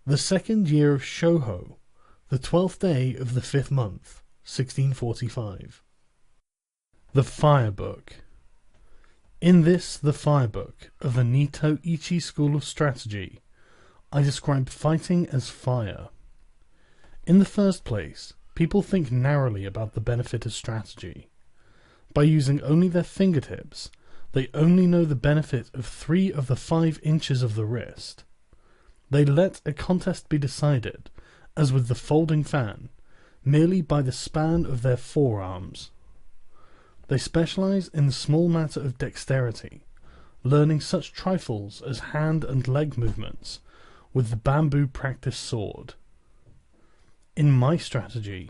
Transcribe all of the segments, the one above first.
The 2nd year of Shōhō, the 12th day of the 5th month, 1645. The Fire Book. In this, the Fire Book of the Nito Ichi school of strategy, I describe fighting as fire. In the first place, people think narrowly about the benefit of strategy. By using only their fingertips, they only know the benefit of 3 of the 5 inches of the wrist. They let a contest be decided, as with the folding fan, merely by the span of their forearms. They specialize in the small matter of dexterity, learning such trifles as hand and leg movements with the bamboo practice sword. In my strategy,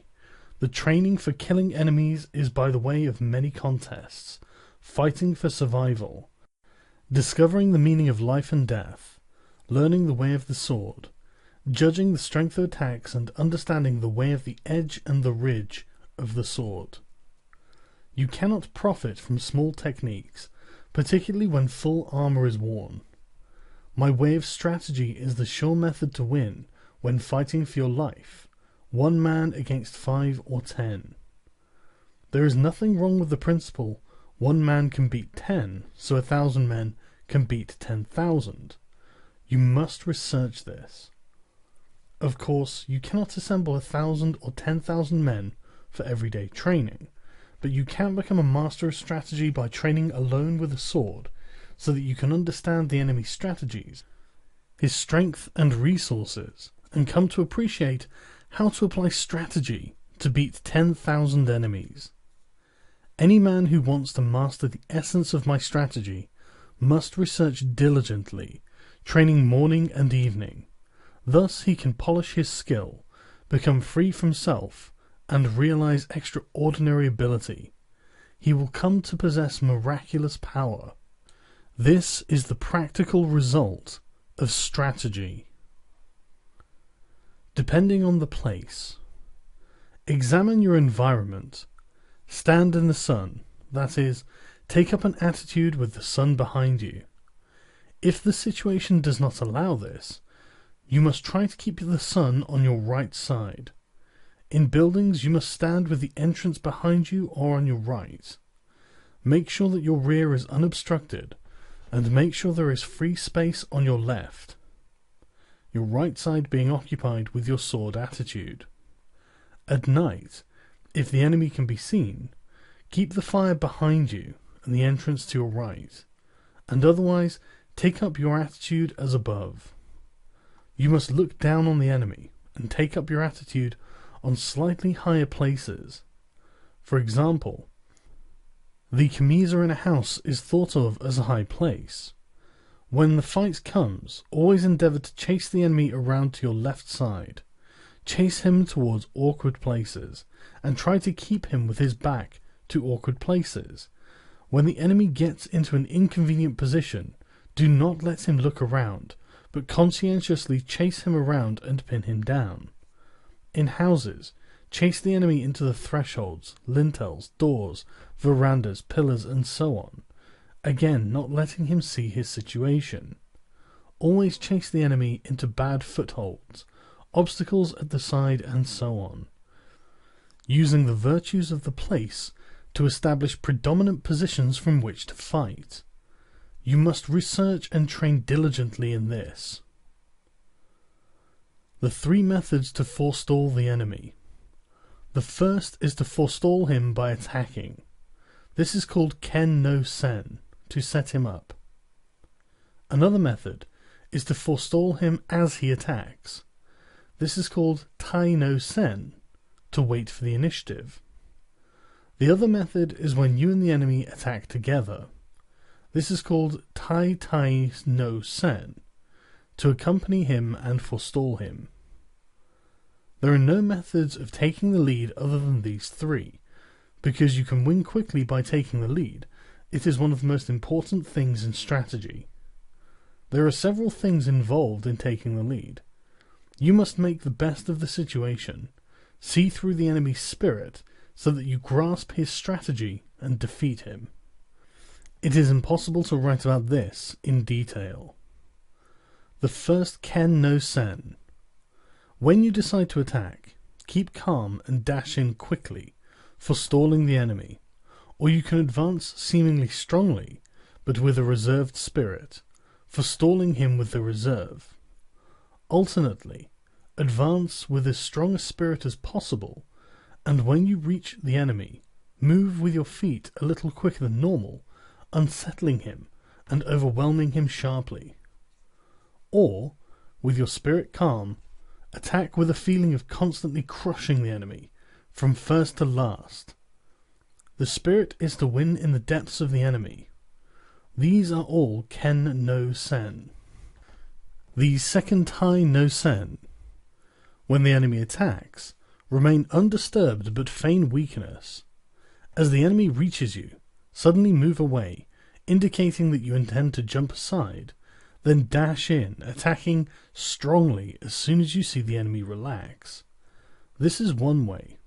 the training for killing enemies is by the way of many contests, fighting for survival, discovering the meaning of life and death, learning the way of the sword, judging the strength of attacks and understanding the way of the edge and the ridge of the sword. You cannot profit from small techniques, particularly when full armor is worn. My way of strategy is the sure method to win when fighting for your life, 1 man against 5 or 10. There is nothing wrong with the principle 1 man can beat 10, so 1,000 men can beat 10,000. You must research this. Of course, you cannot assemble 1,000 or 10,000 men for everyday training, but you can become a master of strategy by training alone with a sword, so that you can understand the enemy's strategies, his strength and resources, and come to appreciate how to apply strategy to beat 10,000 enemies. Any man who wants to master the essence of my strategy must research diligently, training morning and evening. Thus he can polish his skill, become free from self, and realize extraordinary ability. He will come to possess miraculous power. This is the practical result of strategy. Depending on the place. Examine your environment. Stand in the sun, that is, take up an attitude with the sun behind you. If the situation does not allow this, you must try to keep the sun on your right side. In buildings, you must stand with the entrance behind you or on your right. Make sure that your rear is unobstructed, and make sure there is free space on your left, your right side being occupied with your sword attitude. At night, if the enemy can be seen, keep the fire behind you and the entrance to your right, and otherwise take up your attitude as above. You must look down on the enemy and take up your attitude on slightly higher places. For example, the camisa in a house is thought of as a high place. When the fight comes, always endeavour to chase the enemy around to your left side. Chase him towards awkward places, and try to keep him with his back to awkward places. When the enemy gets into an inconvenient position, do not let him look around, but conscientiously chase him around and pin him down. In houses, chase the enemy into the thresholds, lintels, doors, verandas, pillars, and so on, again not letting him see his situation. Always chase the enemy into bad footholds, obstacles at the side, and so on, using the virtues of the place to establish predominant positions from which to fight. You must research and train diligently in this. The 3 methods to forestall the enemy. The first is to forestall him by attacking. This is called Ken no Sen, to set him up. Another method is to forestall him as he attacks. This is called Tai no Sen, to wait for the initiative. The other method is when you and the enemy attack together. This is called Tai Tai no Sen, to accompany him and forestall him. There are no methods of taking the lead other than these 3, because you can win quickly by taking the lead. It is one of the most important things in strategy. There are several things involved in taking the lead. You must make the best of the situation, see through the enemy's spirit, so that you grasp his strategy and defeat him. It is impossible to write about this in detail. The first Ken no Sen, When you decide to attack, keep calm and dash in quickly, forestalling the enemy, or you can advance seemingly strongly, but with a reserved spirit, forestalling him with the reserve. Alternately, advance with as strong a spirit as possible, and when you reach the enemy, move with your feet a little quicker than normal, unsettling him and overwhelming him sharply. Or, with your spirit calm, attack with a feeling of constantly crushing the enemy, from first to last. The spirit is to win in the depths of the enemy. These are all Ken no Sen. The second Tai no Sen. When the enemy attacks, remain undisturbed but feign weakness. As the enemy reaches you, suddenly move away, indicating that you intend to jump aside, then dash in, attacking strongly as soon as you see the enemy relax. This is one way.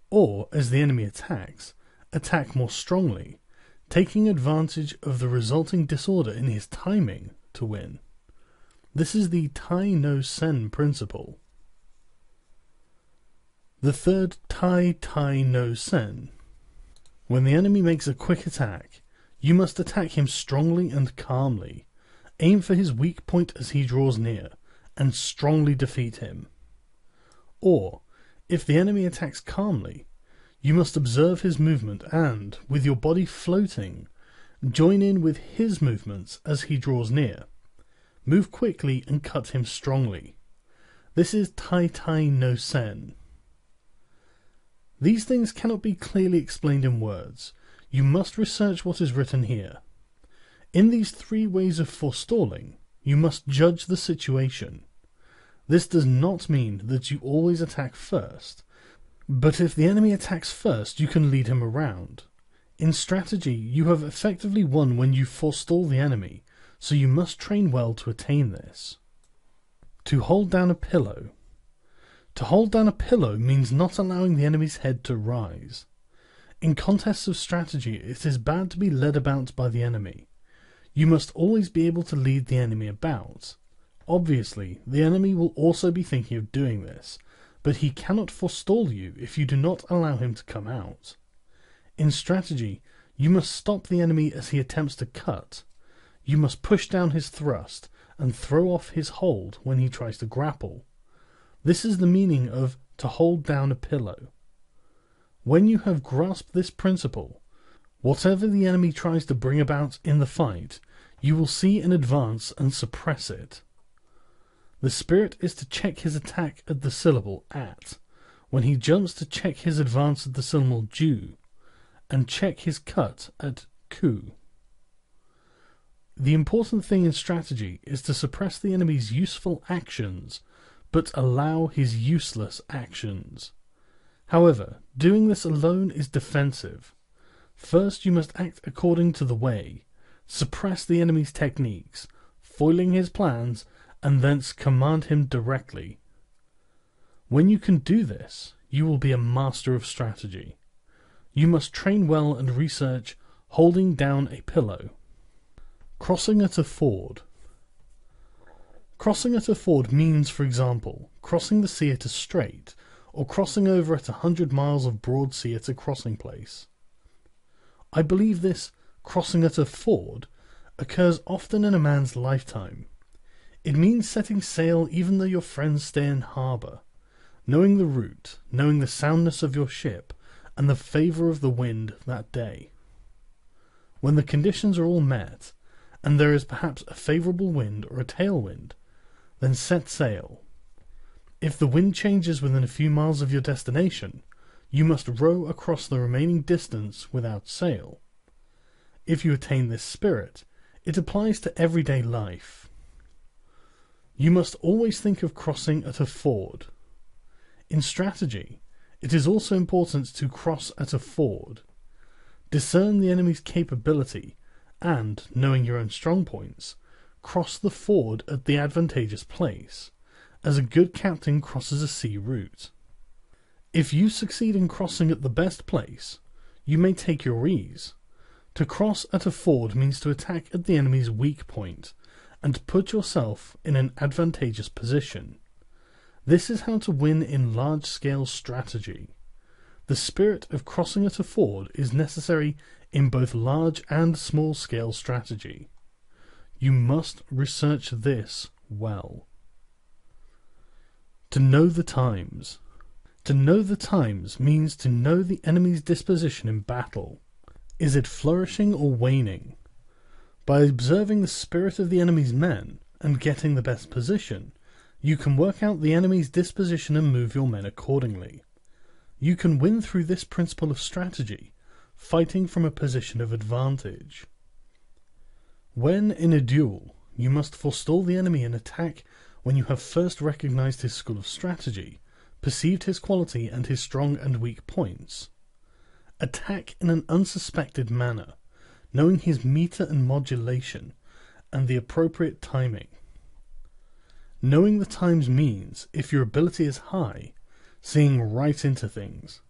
Or, as the enemy attacks, attack more strongly, taking advantage of the resulting disorder in his timing to win. This is the Tai no Sen principle. The third Tai no Sen. When the enemy makes a quick attack, you must attack him strongly and calmly. Aim for his weak point as he draws near, and strongly defeat him. Or, if the enemy attacks calmly, you must observe his movement and, with your body floating, join in with his movements as he draws near. Move quickly and cut him strongly. This is Tai no Sen. These things cannot be clearly explained in words. You must research what is written here. In these three ways of forestalling, you must judge the situation. This does not mean that you always attack first, but if the enemy attacks first, you can lead him around. In strategy, you have effectively won when you forestall the enemy, so you must train well to attain this. To hold down a pillow. To hold down a pillow means not allowing the enemy's head to rise. In contests of strategy, it is bad to be led about by the enemy. You must always be able to lead the enemy about. Obviously, the enemy will also be thinking of doing this, but he cannot forestall you if you do not allow him to come out. In strategy, you must stop the enemy as he attempts to cut. You must push down his thrust and throw off his hold when he tries to grapple. This is the meaning of to hold down a pillow. When you have grasped this principle, whatever the enemy tries to bring about in the fight, you will see in advance and suppress it. The spirit is to check his attack at the syllable at, when he jumps to check his advance at the syllable ju, and check his cut at ku. The important thing in strategy is to suppress the enemy's useful actions, but allow his useless actions. However, doing this alone is defensive. First you must act according to the way, suppress the enemy's techniques, foiling his plans, and thence command him directly. When you can do this, you will be a master of strategy. You must train well and research holding down a pillow. Crossing at a ford. Crossing at a ford means, for example, crossing the sea at a strait, or crossing over at 100 miles of broad sea at a crossing place. I believe this crossing at a ford occurs often in a man's lifetime. It means setting sail even though your friends stay in harbour, knowing the route, knowing the soundness of your ship, and the favour of the wind that day. When the conditions are all met, and there is perhaps a favourable wind or a tailwind, then set sail. If the wind changes within a few miles of your destination, you must row across the remaining distance without sail. If you attain this spirit, it applies to everyday life. You must always think of crossing at a ford. In strategy, it is also important to cross at a ford. Discern the enemy's capability and, knowing your own strong points, cross the ford at the advantageous place, as a good captain crosses a sea route. If you succeed in crossing at the best place, you may take your ease. To cross at a ford means to attack at the enemy's weak point, and put yourself in an advantageous position. This is how to win in large-scale strategy. The spirit of crossing at a ford is necessary in both large and small-scale strategy. You must research this well. To know the times. To know the times means to know the enemy's disposition in battle. Is it flourishing or waning? By observing the spirit of the enemy's men and getting the best position, you can work out the enemy's disposition and move your men accordingly. You can win through this principle of strategy, fighting from a position of advantage. When in a duel, you must forestall the enemy and attack when you have first recognized his school of strategy, perceived his quality and his strong and weak points. Attack in an unsuspected manner, knowing his meter and modulation, and the appropriate timing. Knowing the times means, if your ability is high, seeing right into things.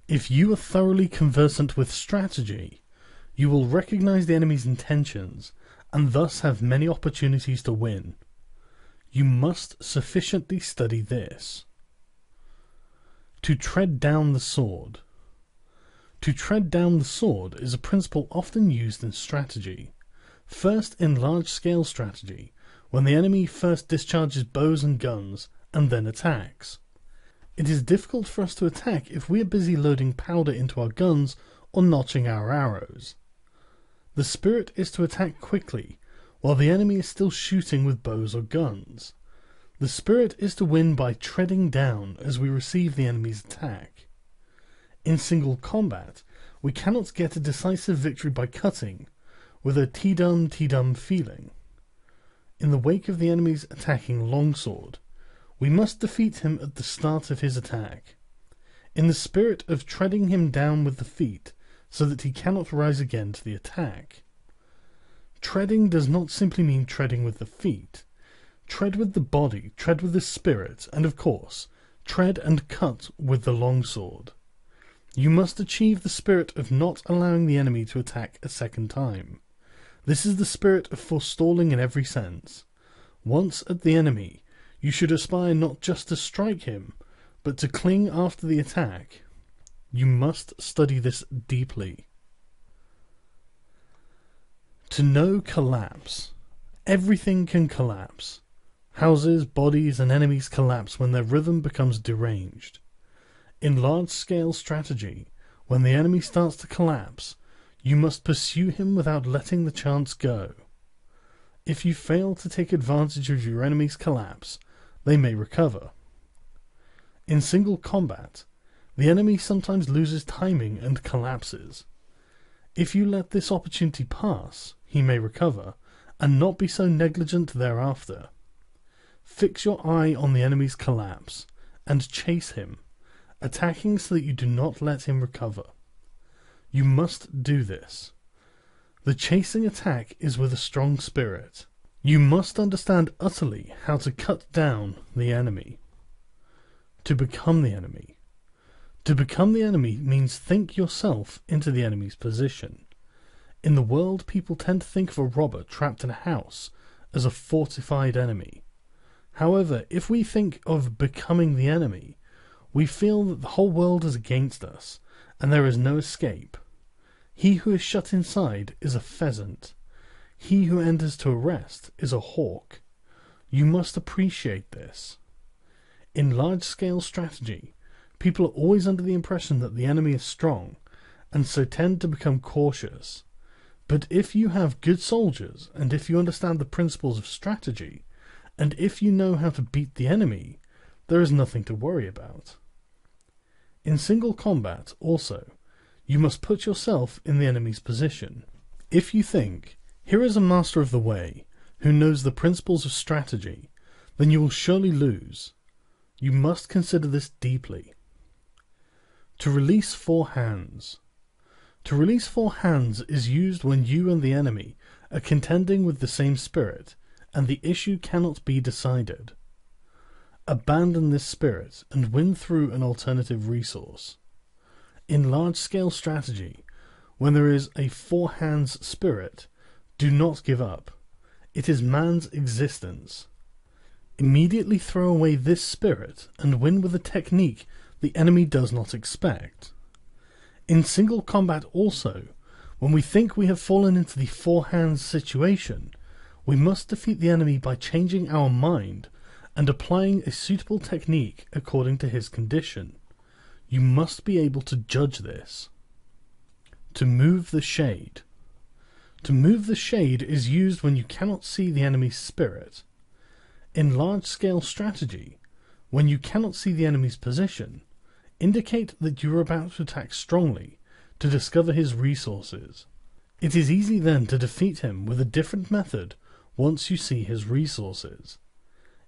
If you are thoroughly conversant with strategy, you will recognize the enemy's intentions, and thus have many opportunities to win. You must sufficiently study this. To tread down the sword. To tread down the sword is a principle often used in strategy. First in large-scale strategy, when the enemy first discharges bows and guns, and then attacks. It is difficult for us to attack if we are busy loading powder into our guns or notching our arrows. The spirit is to attack quickly, while the enemy is still shooting with bows or guns. The spirit is to win by treading down as we receive the enemy's attack. In single combat, we cannot get a decisive victory by cutting, with a T-dum feeling. In the wake of the enemy's attacking longsword, we must defeat him at the start of his attack, in the spirit of treading him down with the feet, so that he cannot rise again to the attack. Treading does not simply mean treading with the feet. Tread with the body, tread with the spirit, and of course, tread and cut with the longsword. You must achieve the spirit of not allowing the enemy to attack a second time. This is the spirit of forestalling in every sense. Once at the enemy, you should aspire not just to strike him, but to cling after the attack. You must study this deeply. To know collapse. Everything can collapse. Houses, bodies, and enemies collapse when their rhythm becomes deranged. In large-scale strategy, when the enemy starts to collapse, you must pursue him without letting the chance go. If you fail to take advantage of your enemy's collapse, they may recover. In single combat, the enemy sometimes loses timing and collapses. If you let this opportunity pass, he may recover, and not be so negligent thereafter. Fix your eye on the enemy's collapse, and chase him, attacking so that you do not let him recover. You must do this. The chasing attack is with a strong spirit. You must understand utterly how to cut down the enemy. To become the enemy. To become the enemy means think yourself into the enemy's position. In the world, people tend to think of a robber trapped in a house as a fortified enemy. However, if we think of becoming the enemy, we feel that the whole world is against us, and there is no escape. He who is shut inside is a pheasant. He who enters to arrest is a hawk. You must appreciate this. In large-scale strategy, people are always under the impression that the enemy is strong, and so tend to become cautious. But if you have good soldiers, and if you understand the principles of strategy, and if you know how to beat the enemy, there is nothing to worry about. In single combat, also, you must put yourself in the enemy's position. If you think, here is a master of the way, who knows the principles of strategy, then you will surely lose. You must consider this deeply. To release four hands. To release four hands is used when you and the enemy are contending with the same spirit, and the issue cannot be decided. Abandon this spirit and win through an alternative resource. In large-scale strategy, when there is a four hands spirit, do not give up. It is man's existence. Immediately throw away this spirit and win with a technique the enemy does not expect. In single combat also, when we think we have fallen into the four hands situation, we must defeat the enemy by changing our mind and applying a suitable technique according to his condition. You must be able to judge this. To move the shade. To move the shade is used when you cannot see the enemy's spirit. In large-scale strategy, when you cannot see the enemy's position, indicate that you are about to attack strongly to discover his resources. It is easy then to defeat him with a different method once you see his resources.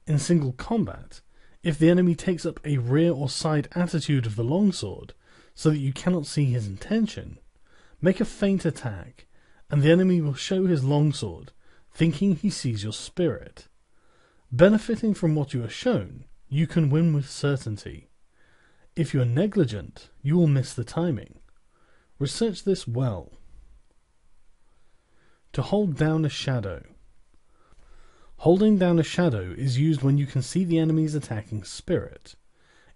In single combat, if the enemy takes up a rear or side attitude of the longsword so that you cannot see his intention, make a feint attack, and the enemy will show his longsword, thinking he sees your spirit. Benefiting from what you are shown, you can win with certainty. If you are negligent, you will miss the timing. Research this well. To hold down a shadow. Holding down a shadow is used when you can see the enemy's attacking spirit.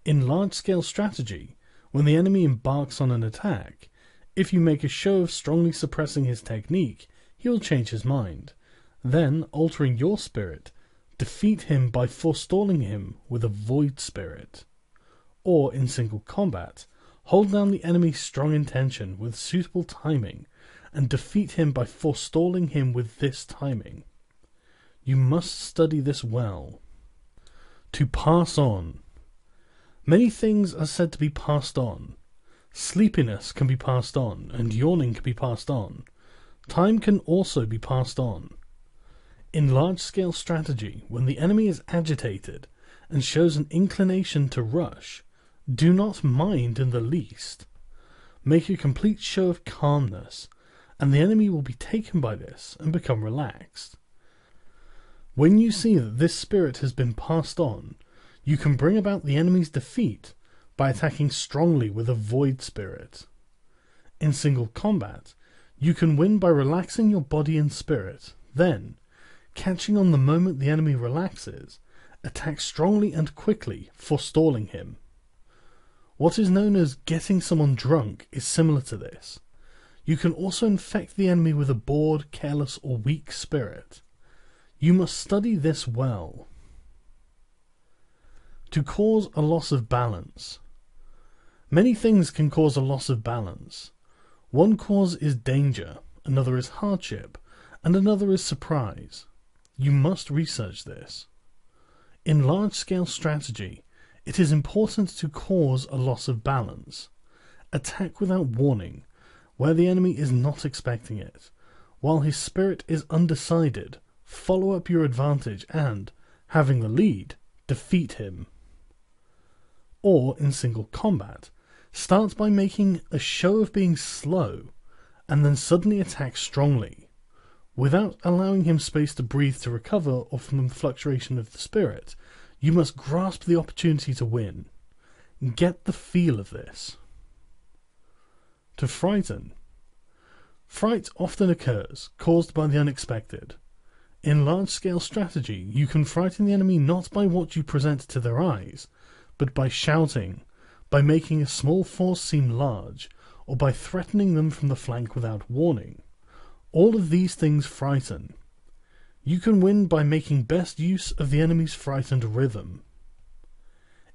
In large-scale strategy, when the enemy embarks on an attack, if you make a show of strongly suppressing his technique, he will change his mind. Then, altering your spirit, defeat him by forestalling him with a void spirit. Or, in single combat, hold down the enemy's strong intention with suitable timing, and defeat him by forestalling him with this timing. You must study this well. To pass on. Many things are said to be passed on. Sleepiness can be passed on, and yawning can be passed on. Time can also be passed on. In large-scale strategy, when the enemy is agitated and shows an inclination to rush, do not mind in the least. Make a complete show of calmness, and the enemy will be taken by this and become relaxed. When you see that this spirit has been passed on, you can bring about the enemy's defeat by attacking strongly with a void spirit. In single combat, you can win by relaxing your body and spirit, then, catching on the moment the enemy relaxes, attack strongly and quickly, forestalling him. What is known as getting someone drunk is similar to this. You can also infect the enemy with a bored, careless, or weak spirit. You must study this well. To cause a loss of balance. Many things can cause a loss of balance. One cause is danger, another is hardship, and another is surprise. You must research this. In large-scale strategy, it is important to cause a loss of balance. Attack without warning, where the enemy is not expecting it. While his spirit is undecided, follow up your advantage and, having the lead, defeat him. Or, in single combat, start by making a show of being slow, and then suddenly attack strongly. Without allowing him space to breathe to recover or from the fluctuation of the spirit, you must grasp the opportunity to win. Get the feel of this. To frighten. Fright often occurs, caused by the unexpected. In large-scale strategy, you can frighten the enemy not by what you present to their eyes, but by shouting, by making a small force seem large, or by threatening them from the flank without warning. All of these things frighten. You can win by making best use of the enemy's frightened rhythm.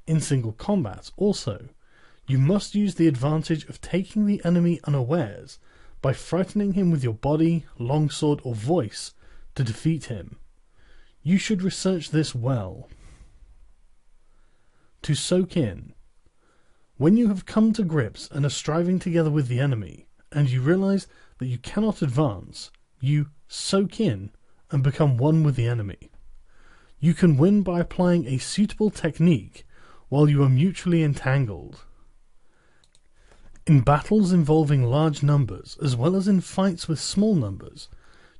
In single combat, also, you must use the advantage of taking the enemy unawares by frightening him with your body, longsword, or voice to defeat him. You should research this well. To soak in. When you have come to grips and are striving together with the enemy, and you realize that you cannot advance, you soak in and become one with the enemy. You can win by applying a suitable technique while you are mutually entangled. In battles involving large numbers, as well as in fights with small numbers,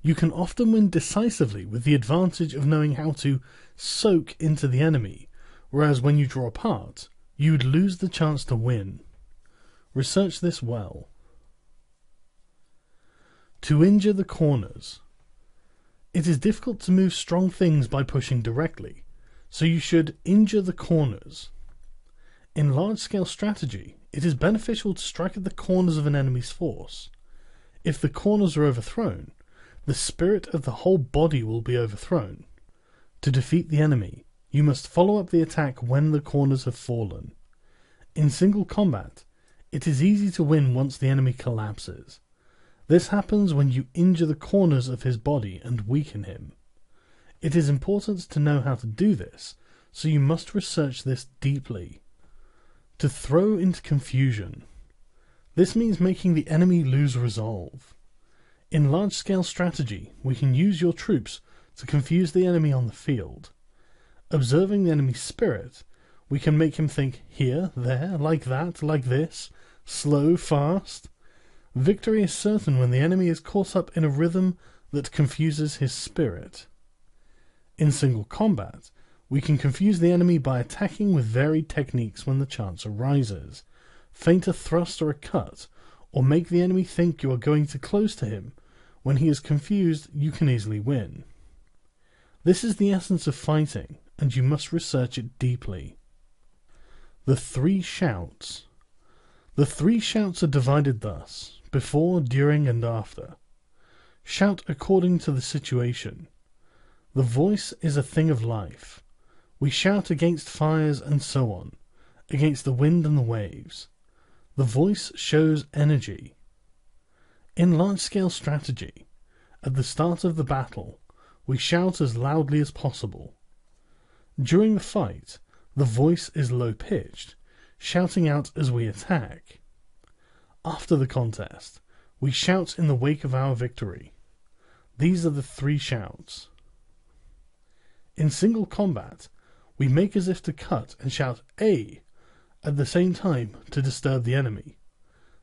you can often win decisively with the advantage of knowing how to soak into the enemy, whereas when you draw apart, you would lose the chance to win. Research this well. To injure the corners. It is difficult to move strong things by pushing directly, so you should injure the corners. In large-scale strategy, it is beneficial to strike at the corners of an enemy's force. If the corners are overthrown, the spirit of the whole body will be overthrown. To defeat the enemy, you must follow up the attack when the corners have fallen. In single combat, it is easy to win once the enemy collapses. This happens when you injure the corners of his body and weaken him. It is important to know how to do this, so you must research this deeply. To throw into confusion. This means making the enemy lose resolve. In large-scale strategy, we can use your troops to confuse the enemy on the field. Observing the enemy's spirit, we can make him think here, there, like that, like this, slow, fast. Victory is certain when the enemy is caught up in a rhythm that confuses his spirit. In single combat, we can confuse the enemy by attacking with varied techniques when the chance arises, feint a thrust or a cut, or make the enemy think you are going too close to him. When he is confused, you can easily win. This is the essence of fighting, and you must research it deeply. The three shouts. The three shouts are divided thus: before, during, and after. Shout according to the situation. The voice is a thing of life. We shout against fires and so on, against the wind and the waves. The voice shows energy. In large-scale strategy, at the start of the battle, we shout as loudly as possible. During the fight, the voice is low-pitched, shouting out as we attack. After the contest, we shout in the wake of our victory. These are the three shouts. In single combat, we make as if to cut and shout "Ay!" at the same time to disturb the enemy.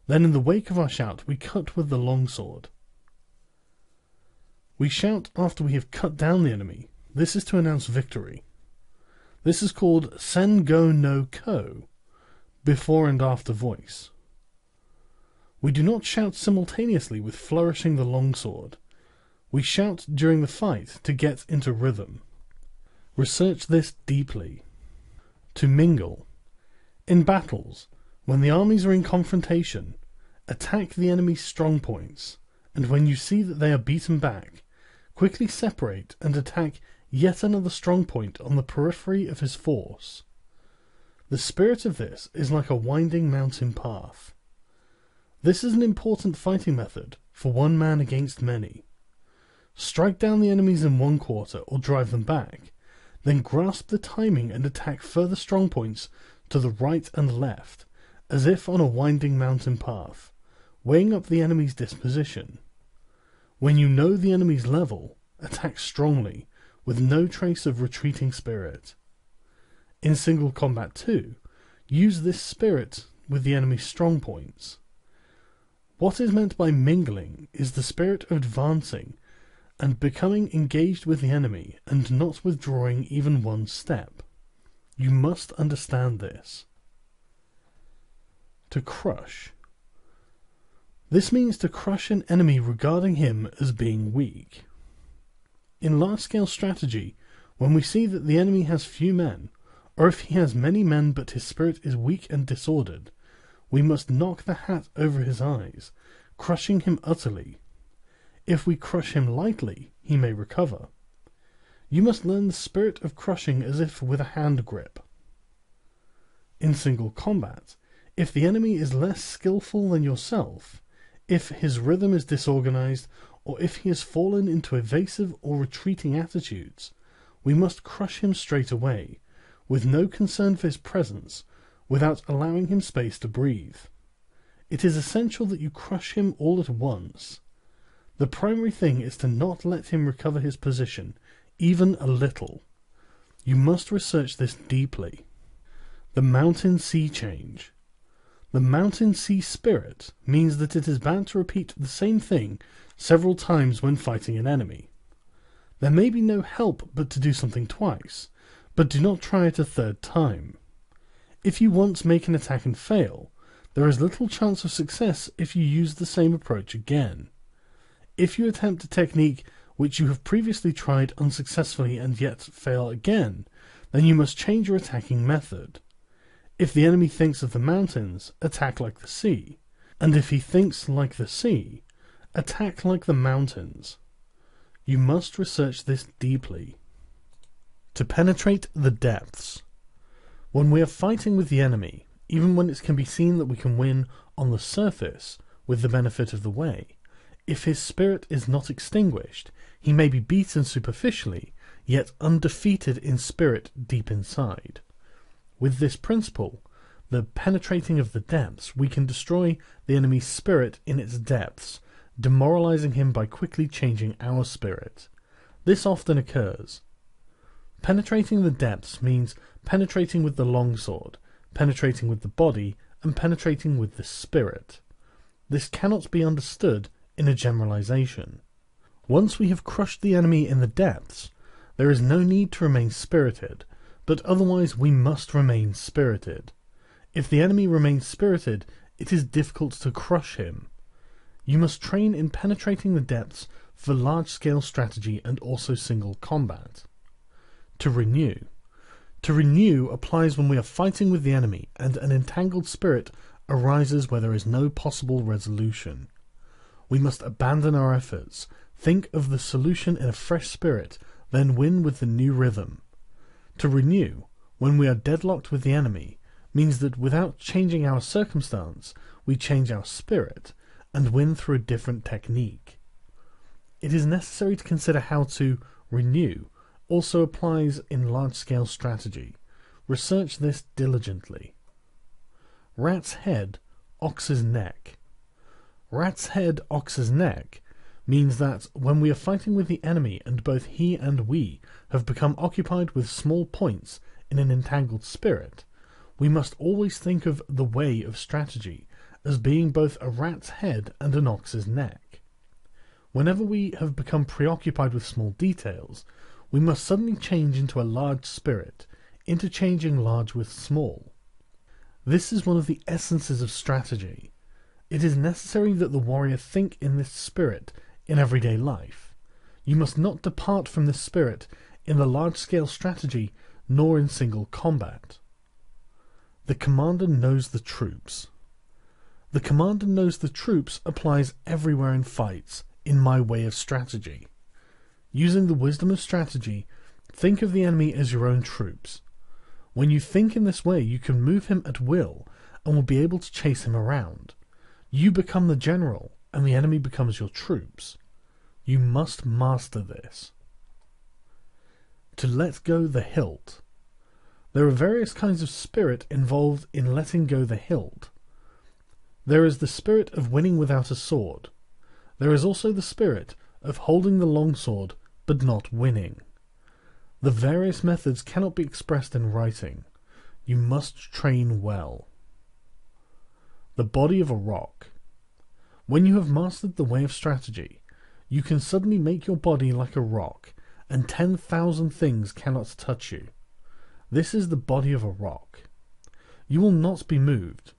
Then in the wake of our shout, we cut with the longsword. We shout after we have cut down the enemy. This is to announce victory. This is called sen go no ko, before and after voice. We do not shout simultaneously with flourishing the longsword. We shout during the fight to get into rhythm. Research this deeply. To mingle. In battles, when the armies are in confrontation, attack the enemy's strong points, and when you see that they are beaten back, quickly separate and attack yet another strong point on the periphery of his force. The spirit of this is like a winding mountain path. This is an important fighting method for one man against many. Strike down the enemies in one quarter or drive them back, then grasp the timing and attack further strong points to the right and left, as if on a winding mountain path, weighing up the enemy's disposition. When you know the enemy's level, attack strongly, with no trace of retreating spirit. In single combat too, use this spirit with the enemy's strong points. What is meant by mingling is the spirit of advancing and becoming engaged with the enemy and not withdrawing even one step. You must understand this. To crush. This means to crush an enemy regarding him as being weak. In large-scale strategy, when we see that the enemy has few men, or if he has many men but his spirit is weak and disordered, we must knock the hat over his eyes, crushing him utterly. If we crush him lightly, he may recover. You must learn the spirit of crushing as if with a hand grip. In single combat, if the enemy is less skillful than yourself, if his rhythm is disorganized, or if he has fallen into evasive or retreating attitudes, we must crush him straight away, with no concern for his presence, without allowing him space to breathe. It is essential that you crush him all at once. The primary thing is to not let him recover his position, even a little. You must research this deeply. The mountain sea change. The mountain sea spirit means that it is bad to repeat the same thing several times when fighting an enemy. There may be no help but to do something twice, but do not try it a third time. If you once make an attack and fail, there is little chance of success if you use the same approach again. If you attempt a technique which you have previously tried unsuccessfully and yet fail again, then you must change your attacking method. If the enemy thinks of the mountains, attack like the sea, and if he thinks like the sea, attack like the mountains. You must research this deeply. To penetrate the depths. When we are fighting with the enemy, even when it can be seen that we can win on the surface with the benefit of the way, if his spirit is not extinguished, he may be beaten superficially, yet undefeated in spirit deep inside. With this principle, the penetrating of the depths, we can destroy the enemy's spirit in its depths, demoralizing him by quickly changing our spirit. This often occurs. Penetrating the depths means penetrating with the longsword, penetrating with the body, and penetrating with the spirit. This cannot be understood in a generalization. Once we have crushed the enemy in the depths, there is no need to remain spirited, but otherwise we must remain spirited. If the enemy remains spirited, it is difficult to crush him. You must train in penetrating the depths for large-scale strategy and also single combat. To renew. To renew applies when we are fighting with the enemy and an entangled spirit arises where there is no possible resolution. We must abandon our efforts, think of the solution in a fresh spirit, then win with the new rhythm. To renew, when we are deadlocked with the enemy, means that without changing our circumstance, we change our spirit and win through a different technique. It is necessary to consider how to renew also applies in large-scale strategy. Research this diligently. Rat's head, ox's neck. Rat's head, ox's neck means that when we are fighting with the enemy and both he and we have become occupied with small points in an entangled spirit, we must always think of the way of strategy as being both a rat's head and an ox's neck. Whenever we have become preoccupied with small details, we must suddenly change into a large spirit, interchanging large with small. This is one of the essences of strategy. It is necessary that the warrior think in this spirit in everyday life. You must not depart from this spirit in the large-scale strategy nor in single combat. The commander knows the troops. The commander knows the troops applies everywhere in fights, in my way of strategy. Using the wisdom of strategy, think of the enemy as your own troops. When you think in this way, you can move him at will and will be able to chase him around. You become the general, and the enemy becomes your troops. You must master this. To let go the hilt. There are various kinds of spirit involved in letting go the hilt. There is the spirit of winning without a sword. There is also the spirit of holding the longsword but not winning. The various methods cannot be expressed in writing. You must train well. The body of a rock. When you have mastered the way of strategy, you can suddenly make your body like a rock, and 10,000 things cannot touch you. This is the body of a rock. You will not be moved.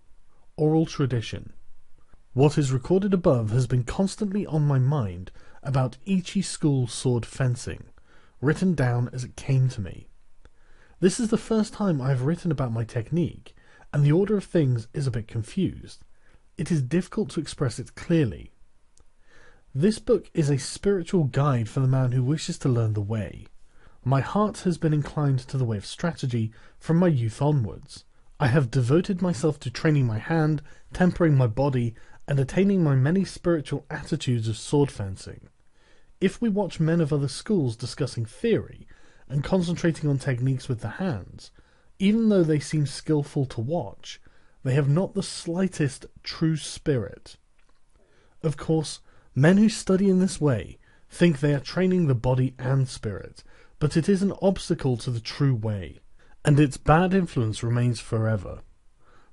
Oral tradition. What is recorded above has been constantly on my mind about Ichi school sword fencing, written down as it came to me. This is the first time I have written about my technique, and the order of things is a bit confused. It is difficult to express it clearly. This book is a spiritual guide for the man who wishes to learn the way. My heart has been inclined to the way of strategy from my youth onwards. I have devoted myself to training my hand, tempering my body, and attaining my many spiritual attitudes of sword fencing. If we watch men of other schools discussing theory and concentrating on techniques with the hands, even though they seem skillful to watch, they have not the slightest true spirit. Of course, men who study in this way think they are training the body and spirit, but it is an obstacle to the true way, and its bad influence remains forever.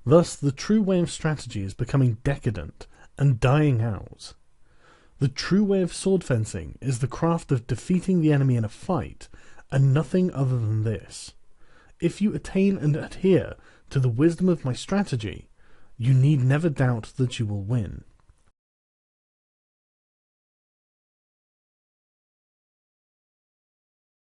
Thus, the true way of strategy is becoming decadent and dying out. The true way of sword fencing is the craft of defeating the enemy in a fight, and nothing other than this. If you attain and adhere to the wisdom of my strategy, you need never doubt that you will win.